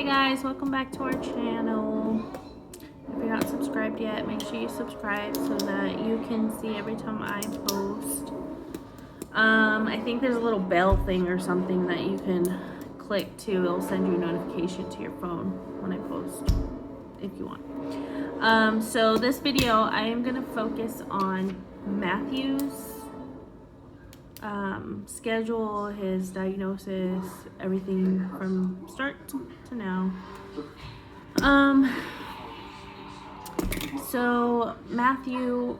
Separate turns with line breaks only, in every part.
Hey guys, welcome back to our channel. If you're not subscribed yet, make sure you subscribe so that you can see every time I post. I think there's a little bell thing or something that you can click to. It'll send you a notification to your phone when I post, if you want. So this video, I am going to focus on Matthew's schedule, his diagnosis, everything from start to now. So Matthew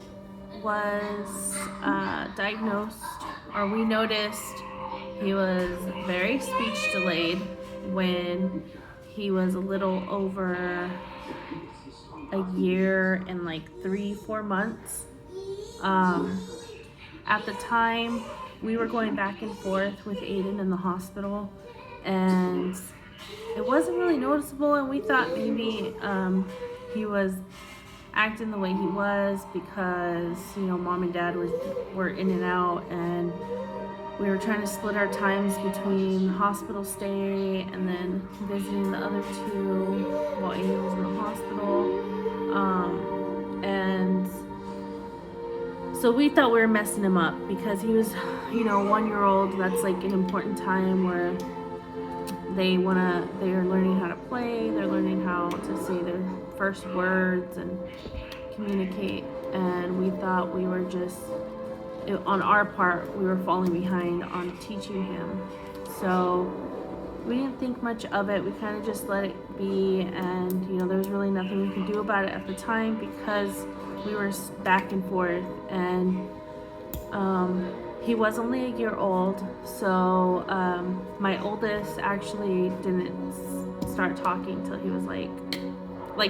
was diagnosed, or we noticed he was very speech delayed when he was a little over a year and like 3-4 months. At the time, we were going back and forth with Aiden in the hospital, and it wasn't really noticeable, and we thought maybe he was acting the way he was because, you know, mom and dad were in and out, and we were trying to split our times between hospital stay and then visiting the other two while Aiden was in the hospital. And so we thought we were messing him up because he was, you know, 1-year-old. That's like an important time where they're learning how to play, they're learning how to say their first words and communicate. And we thought we were just, on our part, we were falling behind on teaching him. So we didn't think much of it. We kind of just let it be, and you know, there was really nothing we could do about it at the time because we were back and forth, and he was only a year old. So my oldest actually didn't start talking till he was like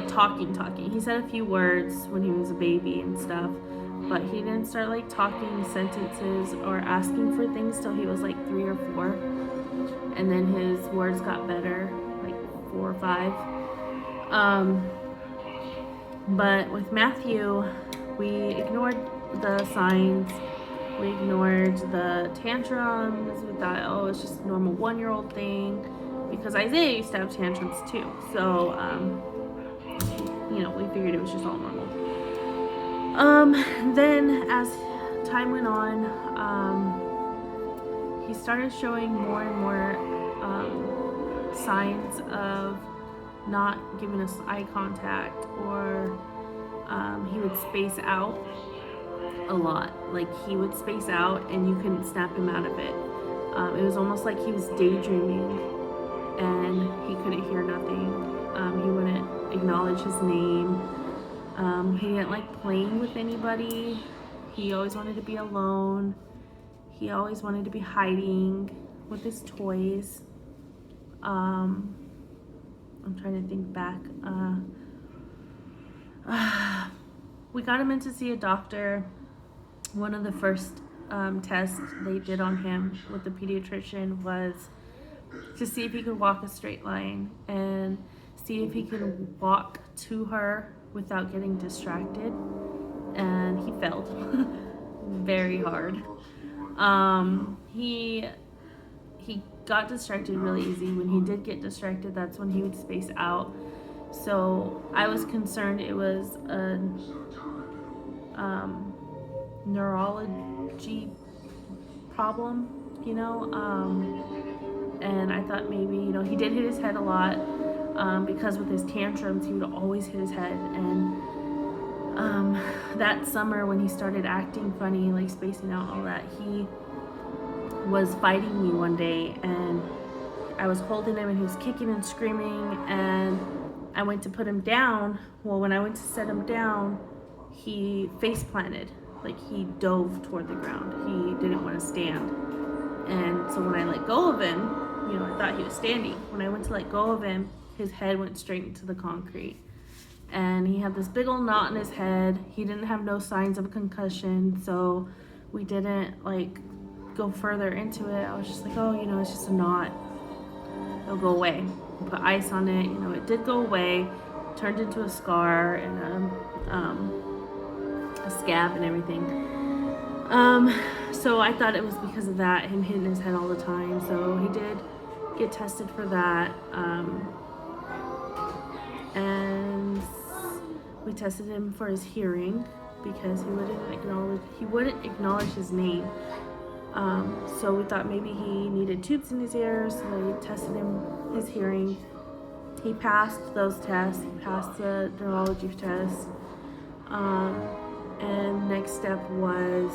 talking. He said a few words when he was a baby and stuff, but he didn't start like talking sentences or asking for things till he was like 3 or 4. And then his words got better, like 4 or 5. But with Matthew, we ignored the signs. We ignored the tantrums. We thought, oh, it's just a normal 1-year-old thing. Because Isaiah used to have tantrums too. So, you know, we figured it was just all normal. Then as time went on, he started showing more and more signs of not giving us eye contact, or he would space out a lot. Like, he would space out and you couldn't snap him out of it. It was almost like he was daydreaming and he couldn't hear nothing. He wouldn't acknowledge his name. He didn't like playing with anybody. He always wanted to be alone. He always wanted to be hiding with his toys. I'm trying to think back. We got him in to see a doctor. One of the first tests they did on him with the pediatrician was to see if he could walk a straight line and see if he could walk to her without getting distracted. And he failed very hard. He got distracted really easy. When he did get distracted, that's when he would space out. So I was concerned it was a neurology problem, you know, and I thought maybe, you know, he did hit his head a lot, because with his tantrums he would always hit his head. And that summer when he started acting funny, like spacing out, all that, he was fighting me one day, and I was holding him and he was kicking and screaming, and I went to put him down. Well, when I went to set him down, he face planted, like he dove toward the ground. He didn't want to stand. And so when I let go of him, you know, I thought he was standing. When I went to let go of him, his head went straight into the concrete. And he had this big old knot in his head. He didn't have no signs of a concussion, so we didn't like go further into it. I was just like, oh, you know, it's just a knot. It'll go away. We put ice on it. You know, it did go away. Turned into a scar and a scab and everything. So I thought it was because of that, him hitting his head all the time. So he did get tested for that. and we tested him for his hearing because he wouldn't acknowledge his name. So we thought maybe he needed tubes in his ears. So they tested his hearing. He passed those tests. He passed the neurology test. And next step was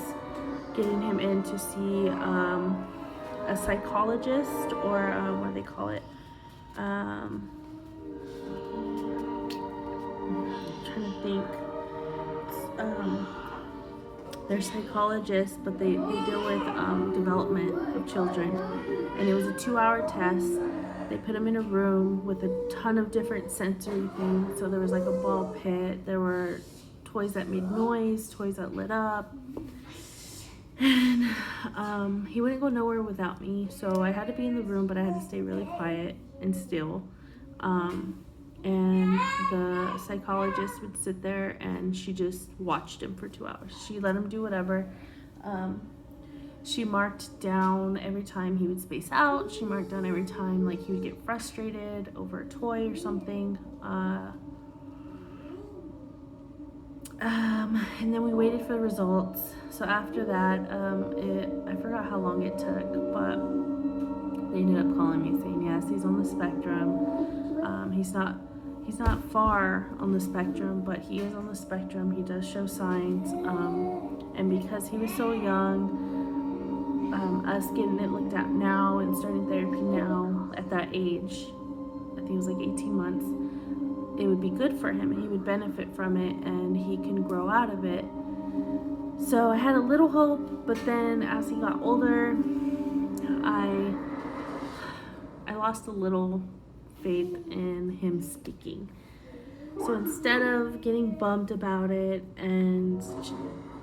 getting him in to see a psychologist, or what do they call it? I'm trying to think. They're psychologists, but they deal with development of children. And it was a 2-hour test. They put him in a room with a ton of different sensory things. So there was like a ball pit. There were toys that made noise, toys that lit up. And he wouldn't go nowhere without me. So I had to be in the room, but I had to stay really quiet and still. And the psychologist would sit there and she just watched him for 2 hours. She let him do whatever. She marked down every time he would space out. She marked down every time like he would get frustrated over a toy or something. And then we waited for the results. So after that, I forgot how long it took, but they ended up calling me saying, yes, he's on the spectrum. He's not far on the spectrum, but he is on the spectrum. He does show signs. And because he was so young, us getting it looked at now and starting therapy now at that age, I think it was like 18 months, it would be good for him. He would benefit from it and he can grow out of it. So I had a little hope, but then as he got older, I lost a little faith in him speaking. So instead of getting bummed about it and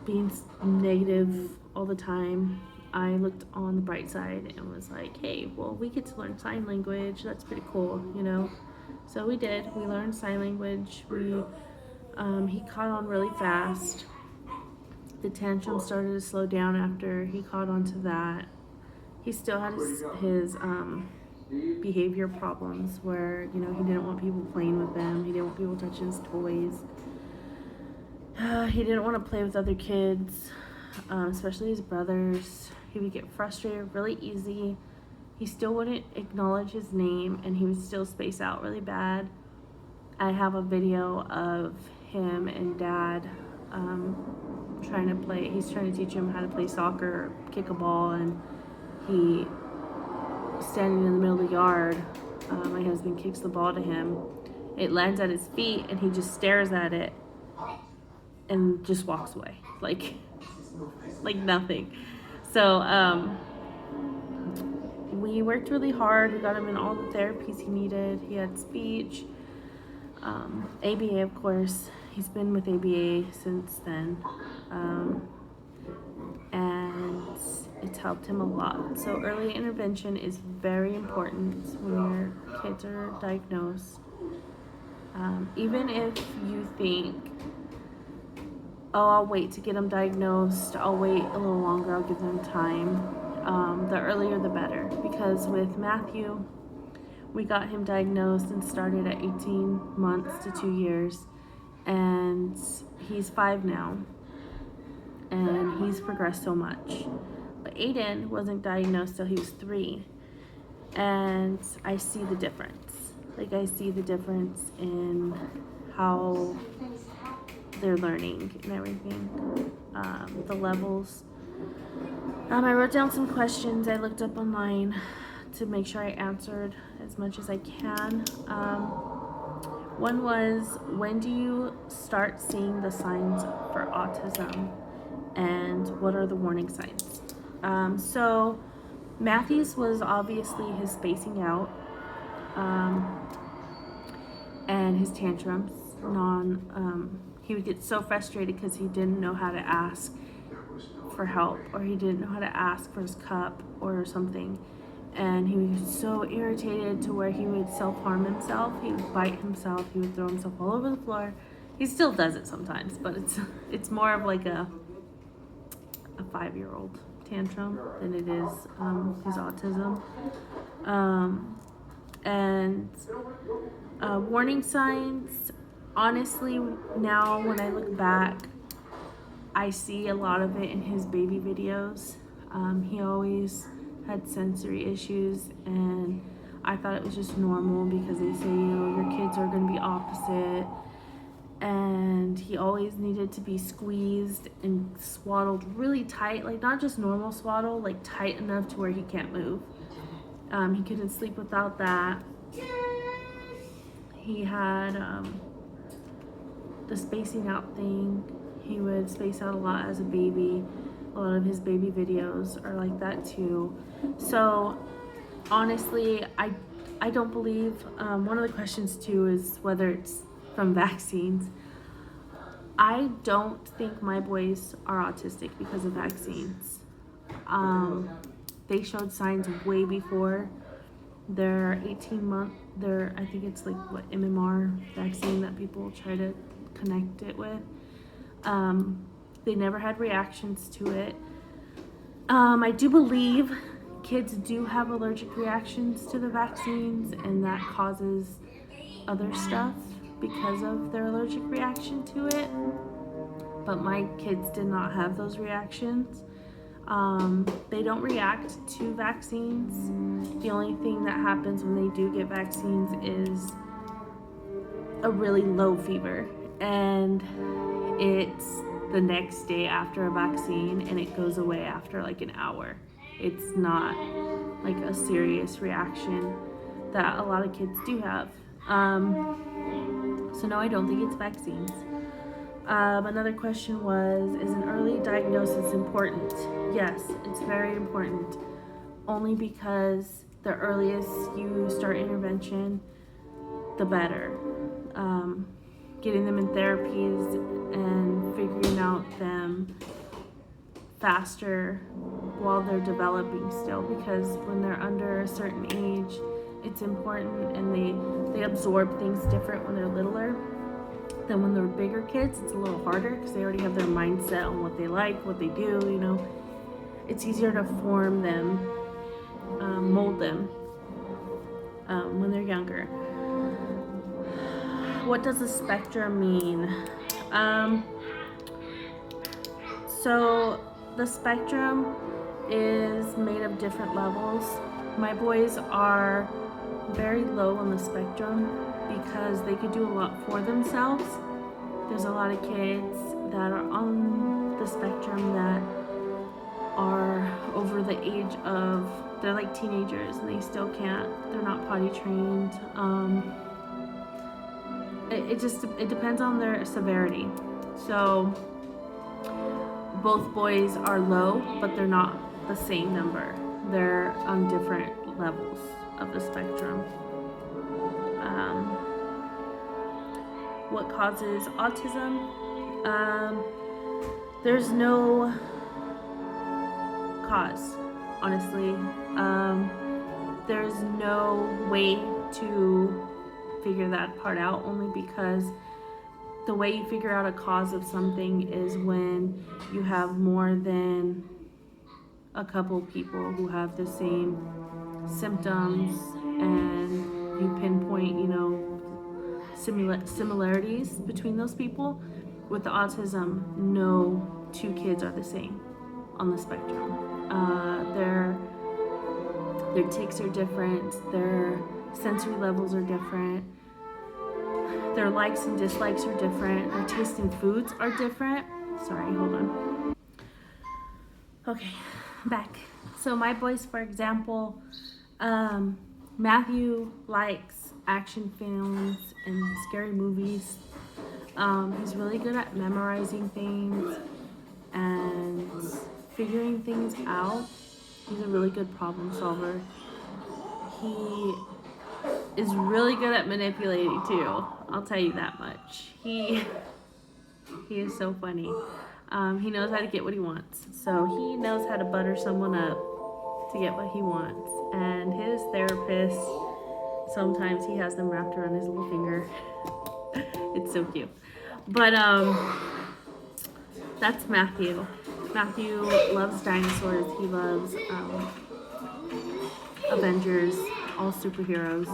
being negative all the time, I looked on the bright side and was like, hey, well, we get to learn sign language. That's pretty cool, you know? So we did. We learned sign language. He caught on really fast. The tantrum started to slow down after he caught on to that. He still had his behavior problems where, you know, he didn't want people playing with him. He didn't want people touching his toys. He didn't want to play with other kids, especially his brothers. He would get frustrated really easy. He still wouldn't acknowledge his name, and he would still space out really bad. I have a video of him and Dad trying to play. He's trying to teach him how to play soccer, kick a ball, and he standing in the middle of the yard. My husband kicks the ball to him. It lands at his feet, and he just stares at it and just walks away, like nothing. So we worked really hard. We got him in all the therapies he needed. He had speech, ABA, of course. He's been with ABA since then, and it's helped him a lot. So early intervention is very important when your kids are diagnosed. Even if you think, oh, I'll wait to get them diagnosed, I'll wait a little longer, I'll give them time, the earlier the better. Because with Matthew, we got him diagnosed and started at 18 months to 2 years, and he's 5 now, and he's progressed so much. But Aiden wasn't diagnosed till he was 3, and I see the difference. Like, I see the difference in how they're learning and everything, the levels. I wrote down some questions I looked up online to make sure I answered as much as I can. One was, when do you start seeing the signs for autism, and what are the warning signs? So Matthew's was obviously his spacing out, and his tantrums. He would get so frustrated because he didn't know how to ask for help, or he didn't know how to ask for his cup or something. And he was so irritated to where he would self-harm himself. He would bite himself. He would throw himself all over the floor. He still does it sometimes, but it's more of like a 5-year-old tantrum than it is his autism. And Warning signs, honestly, now when I look back, I see a lot of it in his baby videos. He always had sensory issues, and I thought it was just normal because they say, your kids are going to be opposite. And he always needed to be squeezed and swaddled really tight, like not just normal swaddle, like tight enough to where he can't move. He couldn't sleep without that. He had the spacing out thing. He would space out a lot as a baby. A lot of his baby videos are like that too. So honestly, I don't believe, one of the questions too is whether it's from vaccines. I don't think my boys are autistic because of vaccines. They showed signs way before their 18-month, I think it's like what, MMR vaccine that people try to connect it with. They never had reactions to it. I do believe kids do have allergic reactions to the vaccines, and that causes other stuff because of their allergic reaction to it. But my kids did not have those reactions. They don't react to vaccines. The only thing that happens when they do get vaccines is a really low fever, and it's the next day after a vaccine, and it goes away after like an hour. It's not like a serious reaction that a lot of kids do have. So no, I don't think it's vaccines. Another question was, is an early diagnosis important? Yes, it's very important. Only because the earliest you start intervention, the better. Getting them in therapies and figuring out them faster while they're developing still, because when they're under a certain age, it's important, and they absorb things different when they're littler than when they're bigger kids. It's a little harder because they already have their mindset on what they like, what they do, It's easier to form them, mold them when they're younger. What does a spectrum mean? So the spectrum is made of different levels. My boys are very low on the spectrum because they could do a lot for themselves. There's a lot of kids that are on the spectrum that are over the age of, they're like teenagers and they still can't, they're not potty trained. It depends on their severity. So both boys are low, but they're not the same number. They're on different levels of the spectrum. What causes autism? There's no cause, honestly. There's no way to figure that part out, only because the way you figure out a cause of something is when you have more than a couple people who have the same symptoms, and you pinpoint, similarities between those people. With the autism, no two kids are the same on the spectrum. Their tics are different, their sensory levels are different, their likes and dislikes are different, their taste in foods are different. Sorry, hold on. Okay, back. So my boys, for example, Matthew likes action films and scary movies. He's really good at memorizing things and figuring things out. He's a really good problem solver. He is really good at manipulating too. I'll tell you that much. He is so funny. He knows how to get what he wants. So he knows how to butter someone up to get what he wants. And his therapist, sometimes he has them wrapped around his little finger. It's so cute. But that's Matthew. Matthew loves dinosaurs. He loves Avengers, all superheroes.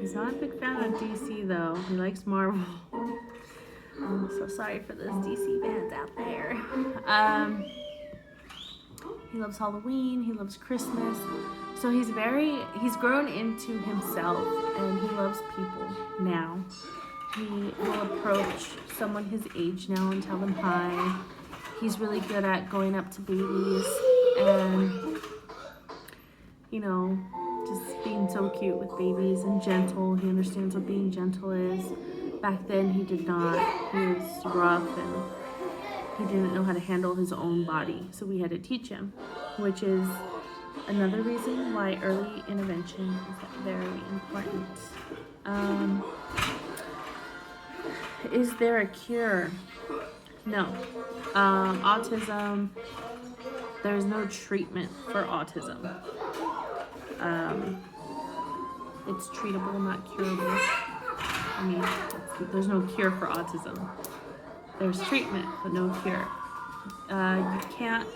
He's not a big fan of DC though. He likes Marvel. I'm so sorry for those DC fans out there. He loves Halloween. He loves Christmas. So he's grown into himself, and he loves people now. He will approach someone his age now and tell them hi. He's really good at going up to babies and, you know, just being so cute with babies and gentle. He understands what being gentle is. Back then he did not. He was rough and he didn't know how to handle his own body. So we had to teach him, which is another reason why early intervention is very important. Is there a cure? No. Autism, there's no treatment for autism. It's treatable, not curable. I mean, there's no cure for autism. There's treatment, but no cure. You can't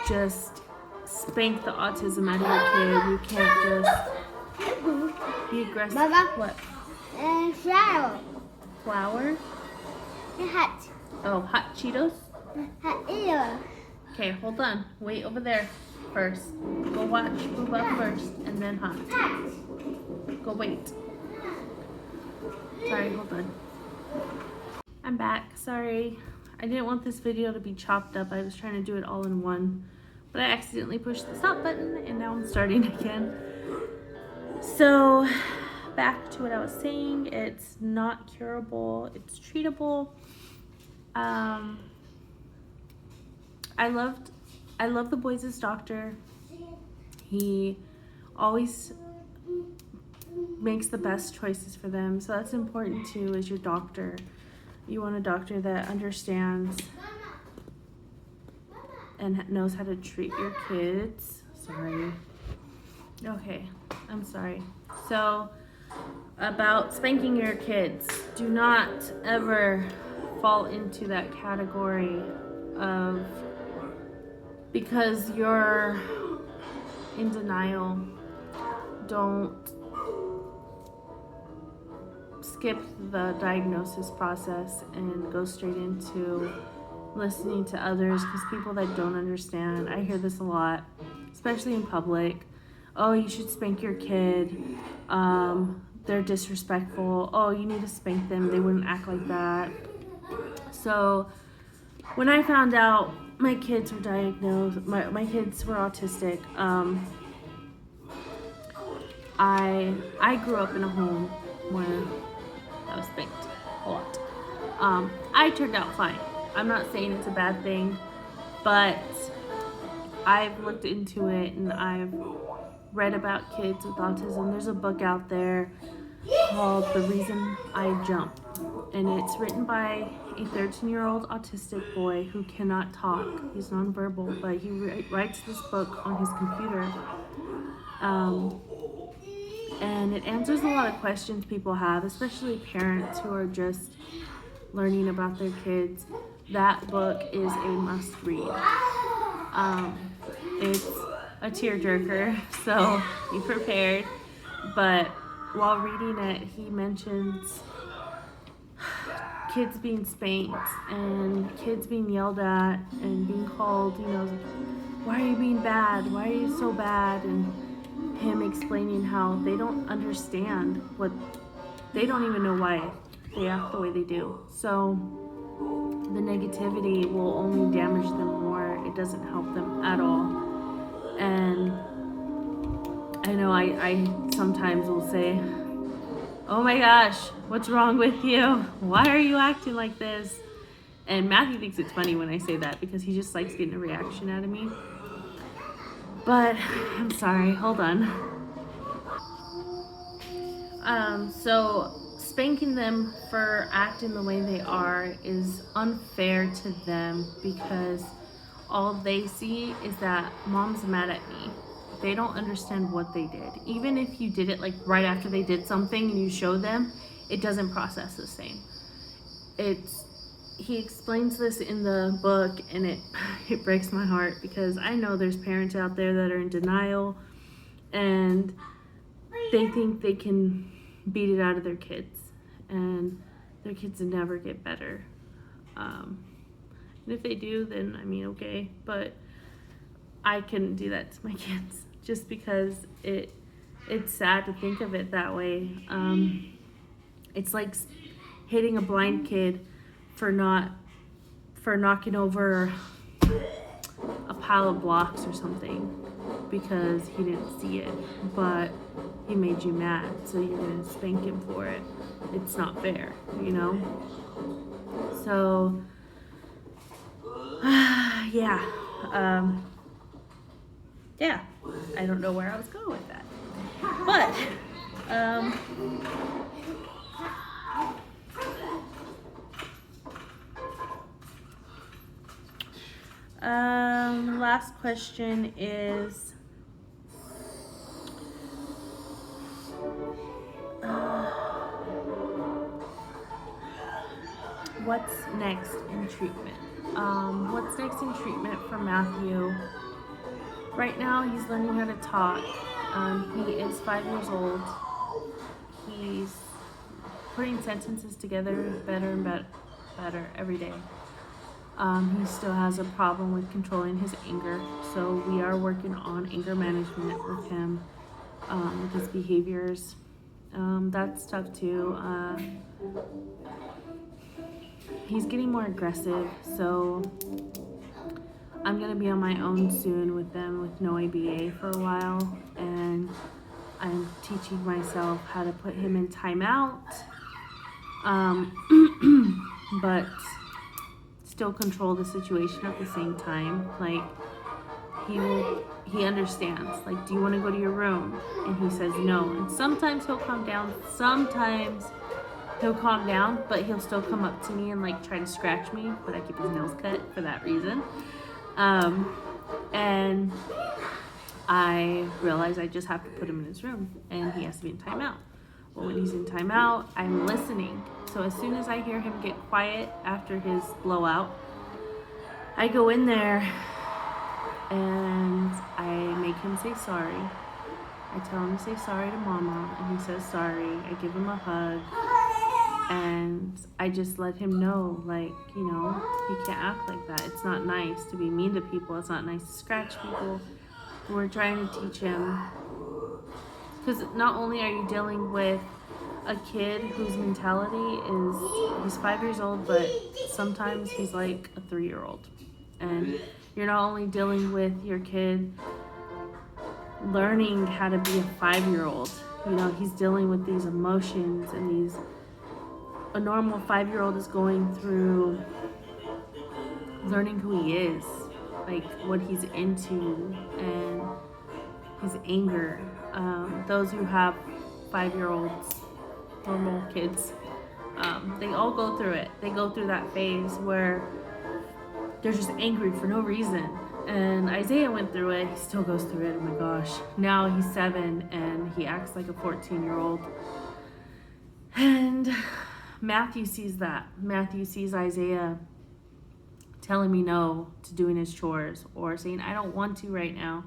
just spank the autism out of your kid. You can't just be aggressive.
Mama?
What?
Flour.
Flour?
Hot.
Oh, hot Cheetos?
Hot ear.
Okay, hold on. Wait over there first. Go watch Booba first, and then hot. Go wait. Sorry, hold on. I'm back. Sorry. I didn't want this video to be chopped up. I was trying to do it all in one, but I accidentally pushed the stop button, and now I'm starting again. So, back to what I was saying. It's not curable. It's treatable. I love the boys' doctor. He always makes the best choices for them. So that's important too, as your doctor. You want a doctor that understands and knows how to treat your kids. Sorry. Okay, I'm sorry. So, about spanking your kids, do not ever fall into that category of, because you're in denial, don't skip the diagnosis process and go straight into listening to others, because people that don't understand, I hear this a lot, especially in public. Oh, you should spank your kid. They're disrespectful. Oh, you need to spank them. They wouldn't act like that. So when I found out my kids were diagnosed, my kids were autistic, I grew up in a home where I was spanked a lot. I turned out fine. I'm not saying it's a bad thing, but I've looked into it and I've read about kids with autism. There's a book out there called The Reason I Jump, and it's written by a 13-year-old autistic boy who cannot talk. He's nonverbal, but he writes this book on his computer. And it answers a lot of questions people have, especially parents who are just learning about their kids. That book is a must read. It's a tearjerker, so be prepared. But while reading it, he mentions kids being spanked and kids being yelled at and being called, why are you being bad? Why are you so bad? And him explaining how they don't understand they don't even know why they act the way they do. So the negativity will only damage them more. It doesn't help them at all. And I know I sometimes will say, oh my gosh, what's wrong with you? Why are you acting like this? And Matthew thinks it's funny when I say that because he just likes getting a reaction out of me. But I'm sorry, hold on. So spanking them for acting the way they are is unfair to them because all they see is that mom's mad at me. They don't understand what they did. Even if you did it like right after they did something and you show them, it doesn't process the same. He explains this in the book, and it breaks my heart because I know there's parents out there that are in denial and they think they can beat it out of their kids, and their kids never get better. And if they do, then I mean, okay, but I couldn't do that to my kids just because it's sad to think of it that way. It's like hitting a blind kid for knocking over a pile of blocks or something because he didn't see it, but he made you mad, so you're gonna spank him for it. It's not fair, you know? So, yeah. Yeah, I don't know where I was going with that. But, last question is, what's next in treatment? What's next in treatment for Matthew? Right now, he's learning how to talk. He is 5 years old. He's putting sentences together better and better every day. He still has a problem with controlling his anger, so we are working on anger management with him, with his behaviors. That's tough too. He's getting more aggressive, so I'm gonna be on my own soon with them with no ABA for a while, and I'm teaching myself how to put him in timeout, but still control the situation at the same time. Like, he understands, like, do you want to go to your room? And he says no, and sometimes he'll calm down, sometimes he'll calm down, but he'll still come up to me and like try to scratch me, but I keep his nails cut for that reason. And I realize I just have to put him in his room, and he has to be in timeout. Well, when he's in timeout, I'm listening. So as soon as I hear him get quiet after his blowout, I go in there and I make him say sorry. I tell him to say sorry to Mama, and he says sorry. I give him a hug, and I just let him know, like, you know, he can't act like that. It's not nice to be mean to people. It's not nice to scratch people. We're trying to teach him, because not only are you dealing with a kid whose mentality is, he's 5 years old, but sometimes he's like a 3-year-old. And you're not only dealing with your kid learning how to be a 5-year-old, you know, he's dealing with these emotions, and a normal 5-year-old is going through learning who he is, like what he's into, and his anger. Those who have 5-year-olds, normal kids, they all go through it. They go through that phase where they're just angry for no reason. And Isaiah went through it. He still goes through it. Oh my gosh. Now he's 7 and he acts like a 14-year-old. And Matthew sees that. Matthew sees Isaiah telling me no to doing his chores, or saying, I don't want to right now.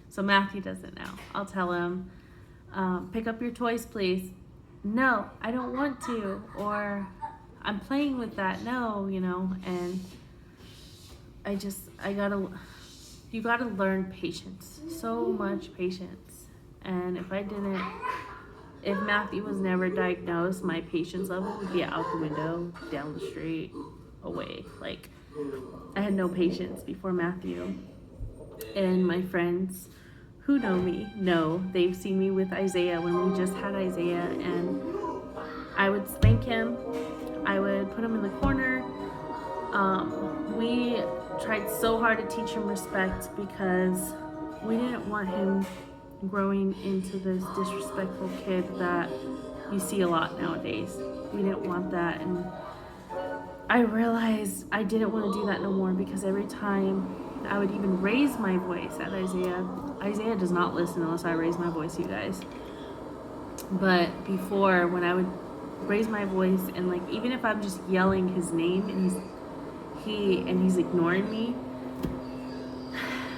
So Matthew does it now. I'll tell him, pick up your toys, please. No, I don't want to. Or, I'm playing with that. No, you know. And you gotta learn patience. So much patience. And if Matthew was never diagnosed, my patience level would be out the window, down the street, away. Like, I had no patience before Matthew. And my friends who know me know, they've seen me with Isaiah when we just had Isaiah, and I would spank him. I would put him in the corner. We tried so hard to teach him respect because we didn't want him growing into this disrespectful kid that you see a lot nowadays. We didn't want that, and I realized I didn't want to do that no more, because every time I would even raise my voice at Isaiah does not listen unless I raise my voice, you guys. But before, when I would raise my voice, and like, even if I'm just yelling his name and he's ignoring me,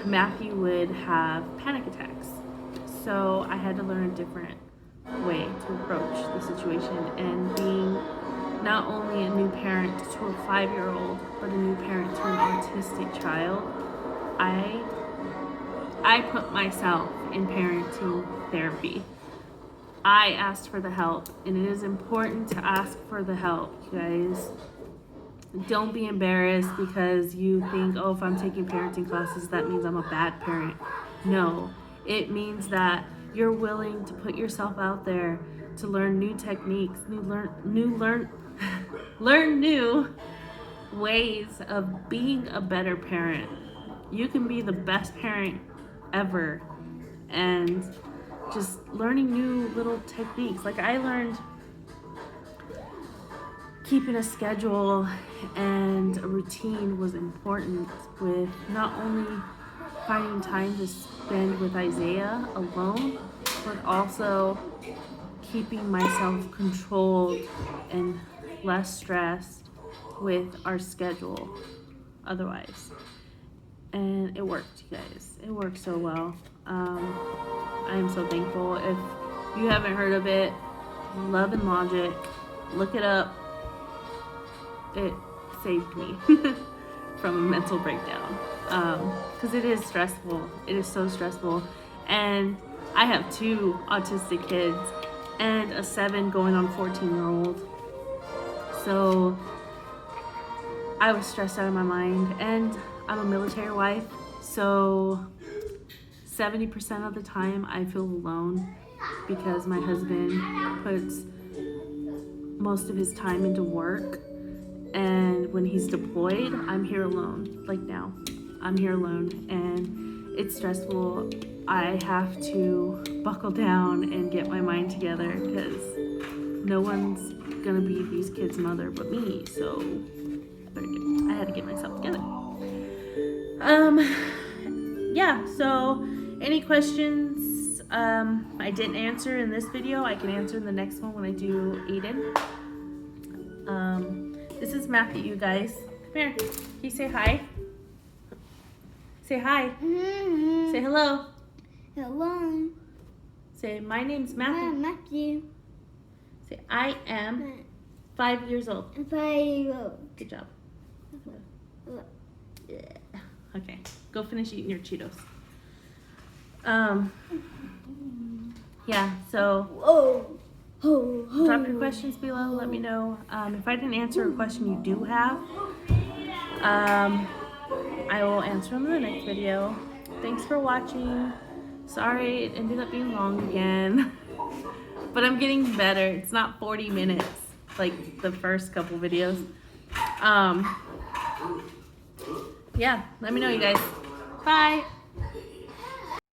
Matthew would have panic attacks. So I had to learn a different way to approach the situation, and being not only a new parent to a 5-year-old, but a new parent to an autistic child, I put myself in parenting therapy. I asked for the help, and it is important to ask for the help, you guys. Don't be embarrassed because you think, oh, if I'm taking parenting classes, that means I'm a bad parent. No, it means that you're willing to put yourself out there to learn new techniques, learn new ways of being a better parent. You can be the best parent ever, and just learning new little techniques. Like, I learned keeping a schedule and a routine was important, with not only finding time to spend with Isaiah alone, but also keeping myself controlled and less stressed with our schedule otherwise. And it worked, you guys. It worked so well. I am so thankful. If you haven't heard of it, Love and Logic, look it up. It saved me from a mental breakdown, because it is stressful. It is so stressful. And I have 2 autistic kids and a 7 going on 14-year-old. So I was stressed out of my mind, and I'm a military wife, so 70% of the time I feel alone because my husband puts most of his time into work, and when he's deployed, I'm here alone. Like now, I'm here alone, and it's stressful. I have to buckle down and get my mind together because no one's gonna be these kids' mother but me, so I had to get myself together. Yeah, so any questions I didn't answer in this video, I can answer in the next one when I do Aiden. This is Matthew, you guys. Come here. Can you say hi? Say hi.
Mm-hmm.
Say hello.
Hello.
Say, my name's Matthew.
Matthew.
Say, I am 5 years old.
5 years old.
Good job. Okay, go finish eating your Cheetos. Yeah, so drop your questions below. Let me know. If I didn't answer a question you do have, I will answer them in the next video. Thanks for watching. Sorry it ended up being long again, but I'm getting better. It's not 40 minutes like the first couple videos. Yeah, let me know, you guys. Bye.